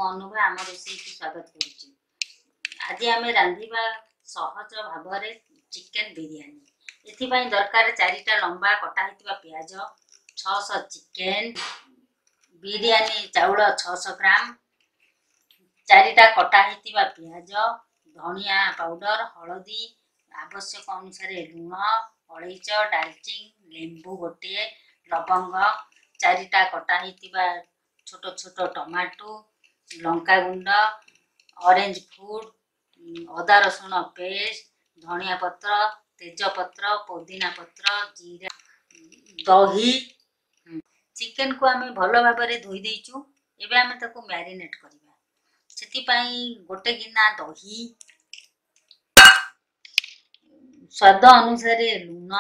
अनुभव आम रोषे की स्वागत करुच्ची। आज आम रांधिबा सहज भाव चिकेन बिरयानी। एथिपाई दरकार 4टा लंबा कटा होइतिबा प्याज, 600 चिकेन, बिरयानी चाउल 600 ग्राम, 4टा कटा होइतिबा प्याज, धनिया पाउडर, हलदी, आवश्यक अनुसार लुण, अलैच, डालचीन, लेंबू गोटे, लवंग, 4टा कटा होइतिबा छोट छोट टमाटो, लंका गुंड, ऑरेंज फूड, अदा रसुण पेस्ट, धनिया पत्र, तेज पत्र, पुदीना पत्र, जीरा, दही। चिकेन को आम भल भाव धोई देचु। एबे आम ताको मैरिनेट करबा। सेति पई गोटे गिना दही, स्वाद अनुसार लुण,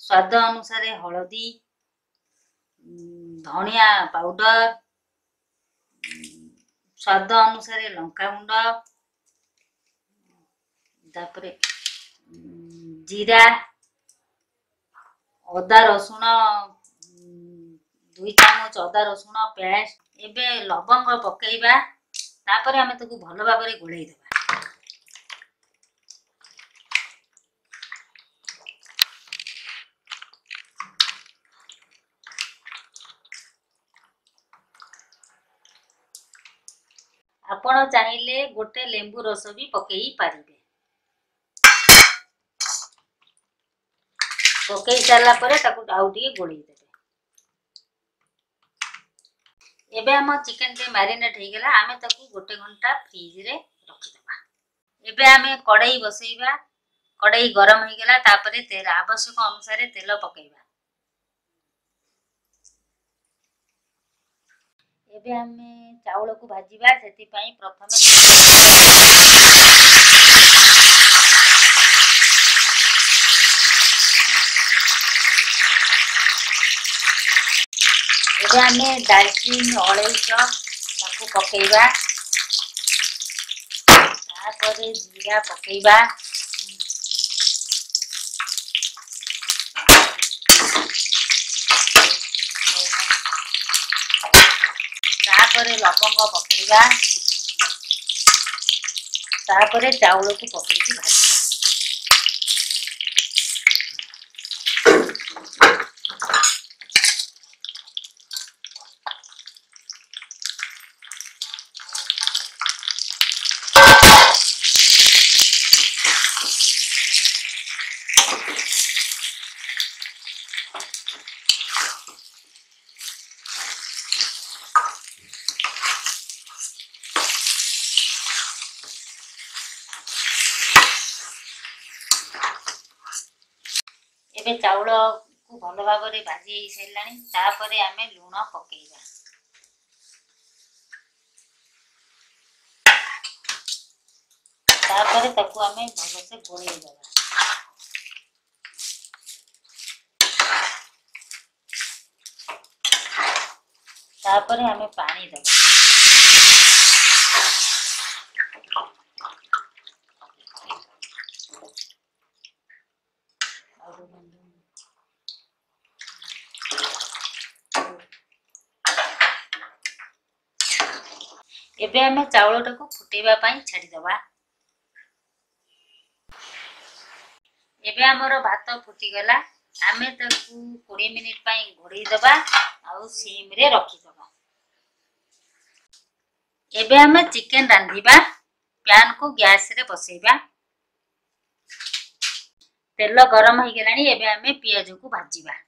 स्वाद अनुसार हलदी, धनिया पाउडर, स्वाद अनुसार लंका गुंड, तापरे जीरा, अदा रसुण 2 चामच अदा रसुण पेस्ट। एबे लवंग पकेइबा। तापरे आमे ताको भलो भाबरे गोळेइ देबा। आपण चाहिले गोटे लेंबू रस भी पकेई पारिबे। पकेई सारला परे ताको आउ टिके गोळेइ देबे। एबे हम चिकेन के मैरिनेट हो गला। आमे ताको गोटे घंटा फ्रिज रे रखि देबा। एबे आमे कढ़ाई बसैबा। कढ़ाई गरम हो गला। तापरे तेल आवश्यक अनुसार तेल पकेइबा। एबे आमे चाउल को भाजीबा। सेति पई प्रथमे एबे आमे दालचीनी अलैच ताको पकेइबा। तापरे जीरा पकेइबा। तापरे लवंग पकेइबा। तापरे चाउल को पकेइकी भाजीबा। एबे चाउल को भल भाव रे भाजी हो सारानी। तापरे आमे लुण पकेइबा। तापरे ताको आमे भल से गोळेइ देबा। तापरे आमे पानी देबा। एबे आमे चाउलटा को फुटेबा पई छाडी देबा। एबे हमर भात फुटी गला। आमे ताकू 20 मिनिट पई घोड़ेइ देबा आउ सिम रे रखि देबा। एबे आमे चिकेन रांधिबा। पैन को गैस रे बसैबा। तेल गरम हो गलानी। एबे आमे पियाज को भाजीबा।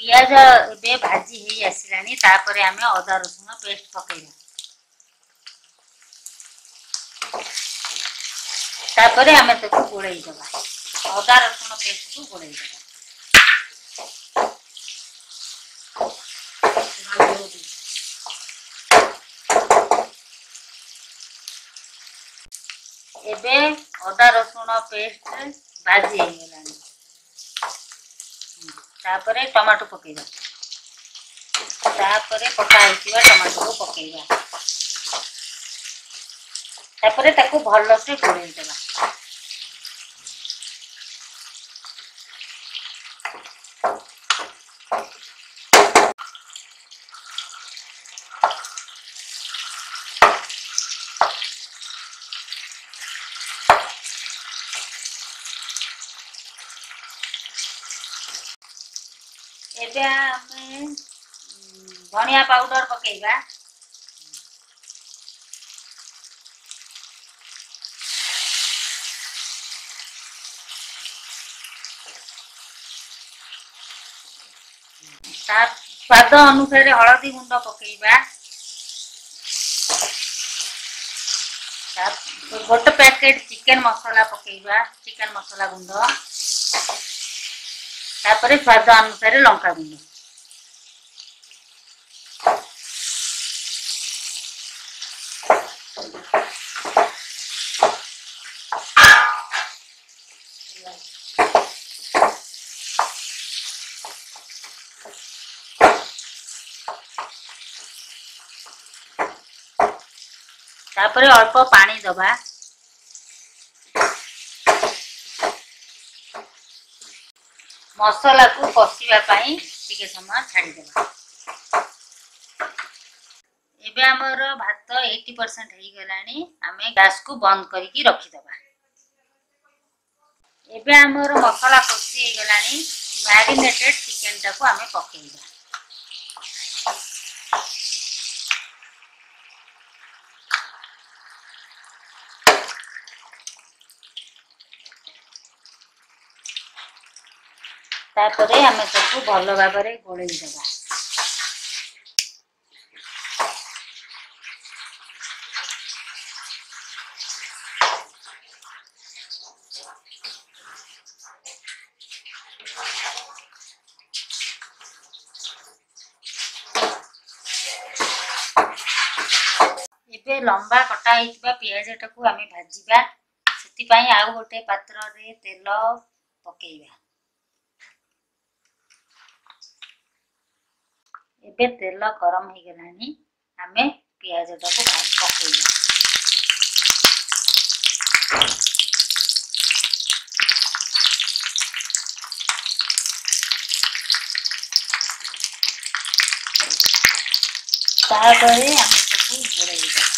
पियाज एबे भाजी हे आसिलानी। तापरे आमे अदा रसुण पेस्ट पकेइबा। तापरे आमे ताको गोळेइ देबा। अदा रसुण पेस्ट को गोळेइ देबा। एबे अदा रसुण पेस्ट भाजी गलानी तापरे टमाटो पकेइबा तापरे कटा होइतिबा टमाटो को पकेइबा तापरे ताकू भल से घोड़ेई देबा एबे आमे धनिया पाउडर पकेइबा स्वाद अनुसार हलदी गुंड पकेइबा गोटे पैकेट चिकन मसाला पकेइबा चिकन मसाला गुंड तापरे स्वाद अनुसार लंका गुंड तापरे अल्प पानी दबा मसला को कषिबा पई टिके समय छाड़ी देबा एबे हमर भात 80% हेई गलानी आमे गैस को बंद करिकी रखी देबा एबे हमर मसला कषि हेई गलानी मैरिनेटेड चिकन टाको आमे पकेइबा तापरे आमे ताकू भल भाबरे गोळेई देबा एबे लंबा कटा हितबा प्याज टाकू आमे भाजीबा सेति पई आउ गोटे पात्र रे तेल पकेइबा एबे तेल गरम हो गलानी आमे प्याज टाकू पकेइबा तापरे आमे ताकू घोड़ेइबा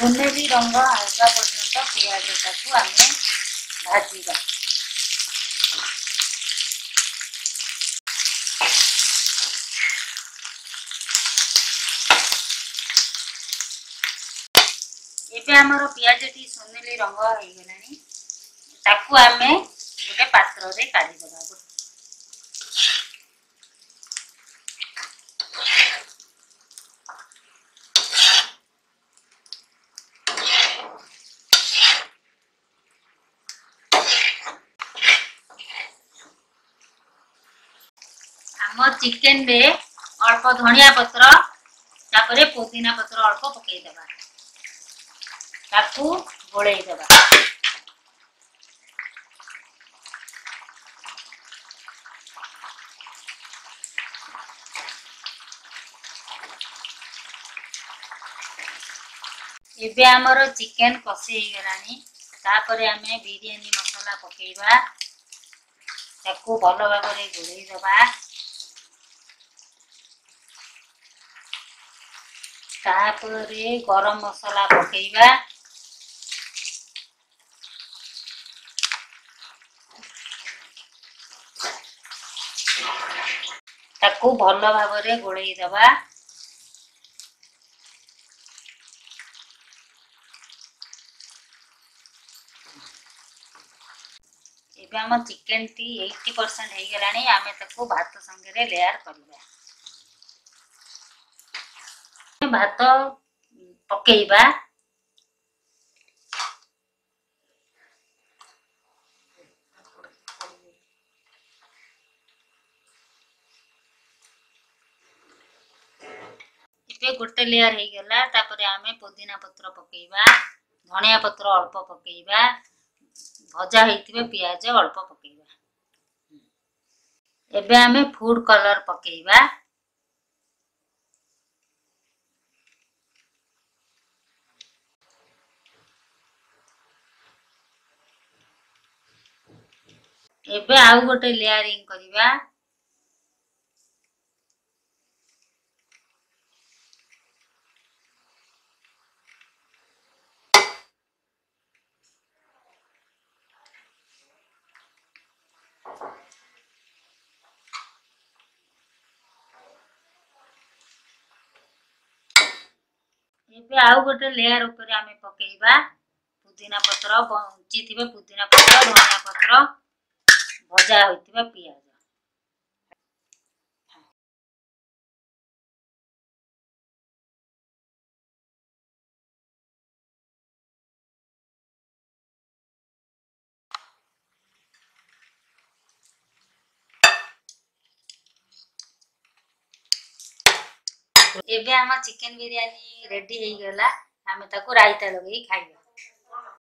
सुनेली रंग आसा पर्यंत प्याज टाकू आमे भाजीबा एबे हमर प्याज टी सुनेली रंग हेई गलानी ताकू आमे गोटे पात्र रे काढी देबा हम चिकन रे अल्प धनिया पत्र तापरे पुदीना पत्र अल्प पकेई देबा ताकू गोळेई देबा एबे हमर चिकन कषि हेई गलानी तापरे आमे बिरयानी मसाला पकेइबा ताकू भल भाबरे गोळेई देबा तापरे गरम मसाला पकेइबा ताकू भल भाबरे गोळेई देबा एबे हम चिकन टी 80% हेई गलानी आमे ताकू भात संगे रे लेयर करबा भात पकेइबा ଏବେ गोटे लेयर हो गला तापर आमे पुदीना पत्र पकेइबा धनिया पत्र अल्प पकेइबा भजा हेतिबे पियाज अल्प पकेइबा एबे आमे फूड कलर पकेइबा एबे आउ गोटे लेयरिंग करिबा एबे आउ गोटे लेयर ऊपर आमे पकेइबा पुदीना पत्र बंची थिबे पुदीना पत्र धनिया पत्र भजा होइतिबा पियाज एबे हम चिकन बिरयानी रेडी हो गला हमें ताको रायता लगे खाइबा।